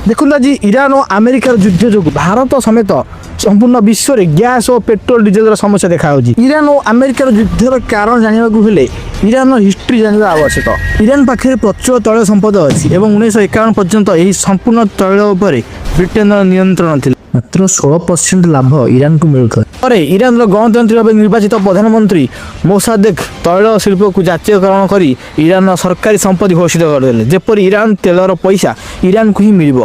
देखुन आज इरान और अमेरिकार युद्ध जो भारत समेत संपूर्ण विश्व में गैस और पेट्रोल डीजेल समस्या देखा इरान और अमेरिकार युद्धर कारण जानने इरान हिस्ट्री जानवा आवश्यक। इरान पाखे प्रचुर तैल संपद अच्छी 1951 पर्यंत यही संपूर्ण तैल ब्रिटेन नियंत्रण थी। मात्र 16% लाभ इरान को मिलता है। इरान गणतांत्रिक भाव निर्वाचित प्रधानमंत्री मोसादेक तैल शिल्प को जातीयकरण कर इरान सरकारी संपत्ति घोषित करदे जेपर इरान तेलर पैसा इरान को ही मिल।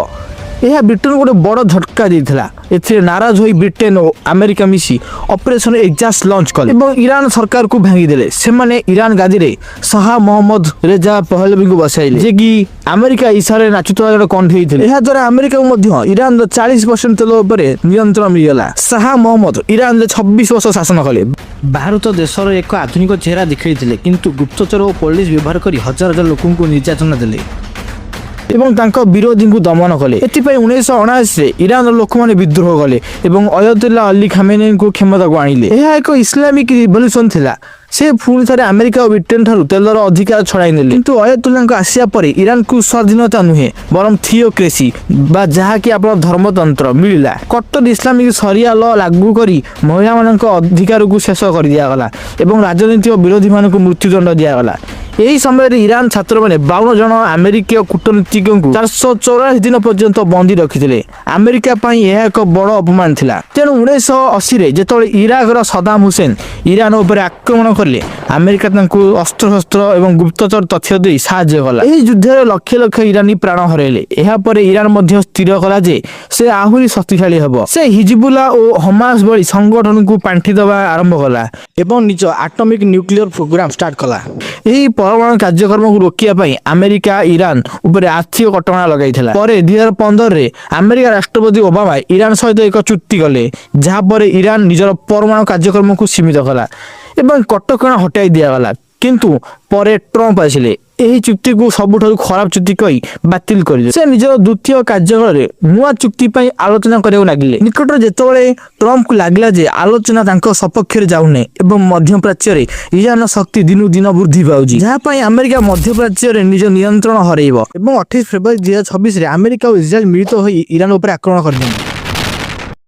यह ब्रिटेन गोटे बड़ झटका देता। एथिरे नाराज होई ब्रिटेन और अमेरिका मिसी ऑपरेशन एजाक्स लॉन्च कले और ईरान सरकार को भांगी देले। से माने ईरान गादी रे शाह मोहम्मद रेजा पहलवी को बसाइले जे कि अमेरिका इशारे नाचुतवा जड़े कंठे थे। यह द्वारा अमेरिका को ईरान 40% तेल उपर नियंत्रण मिलगला। शाह मोहम्मद ईरान 26 वर्ष शासन कले। भारत देशर एक आधुनिक चेहरा दिखाई किंतु गुप्तचर और पुलिस व्यवहार कर हजार हजार लोक निर्यातना देले एवं तांको विरोधी को दमन कले। एथिपाई 1979 इरान लोक माने विद्रोह कले एवं अयतुल्ला अली खामेनी को क्षमता को आनिले। यह एक इस्लामिक रिवोल्यूशन थिला। से पुणी थे अमेरिका और ब्रिटेन ठारू तेलर अधिकार छड़ाई नेले किंतु अयतुल्ला आसिया पर ईरान को स्वाधीनता नुहे बरम थियोक्रेसी बा जहा कि आपण धर्मतंत्र मिलला। कट्टर इस्लामिक शरिया लॉ लागू करी महिला मानक अधिकार को शेष कर दिया गला एवं राजनीतिक विरोधी मान को मृत्युदंड दिया गला। यही समय ईरान छात्र मैंने 52 जन अमेरिकीय कूटनीतिज्ञ को 484 दिन पर्यंत बंदी रखिथिले। अमेरिका पाई यह एक बड़ अपमान थिला। तेणु 1980 रे जेतोले इराक सदाम हुसैन ईरान उपर आक्रमण करले अमेरिका तांको अस्त्र शस्त्र एवं गुप्तचर तथ्य दे साहाय्य कला। एही युद्ध रे लक्ष लक्ष ईरानी प्राण हरैले। एहा परे ईरान मध्य स्थिर कला जे से आहुरी शक्तिशाली हबो। से हिजबुल्ला और हमास भली संगठन को पांठी दबा आरंभ कला एवं निज एटॉमिक न्यूक्लियर प्रोग्राम स्टार्ट कला। एही परमाणु कार्यक्रम को रोकिया पाई अमेरिका ईरान उपर आर्थिक कटकणा लगाई थिला। परे 2015 रे अमेरिका राष्ट्रपति ओबामा ईरान सहित एक चुक्ति कले जहा पर ईरान निजर परमाणु कार्यक्रम को सीमित कला एवं कटकणा हटाई दिया गला। किंतु परे ट्रम्प आसिले एही चुक्ति को सबुठारु खराब चुक्ति कही बातिल कर से निजर द्वितीय कार्यकाल में नुआ चुक्ति पाई आलोचना करियो लागिले। निकट जेतबेले ट्रम्प को लागला जे आलोचना तांको सपक्ष रे जाउने एवं मध्य प्राच्य रे ईरान शक्ति दिनु दिन वृद्धि पाउजी जहा पाई अमेरिका मध्य प्राच्य रे निज नियंत्रण हरैबो एवं 28 फरवरी 2026 रे अमेरिका और इस्राएल मिलित होई ईरान उपर आक्रमण करने।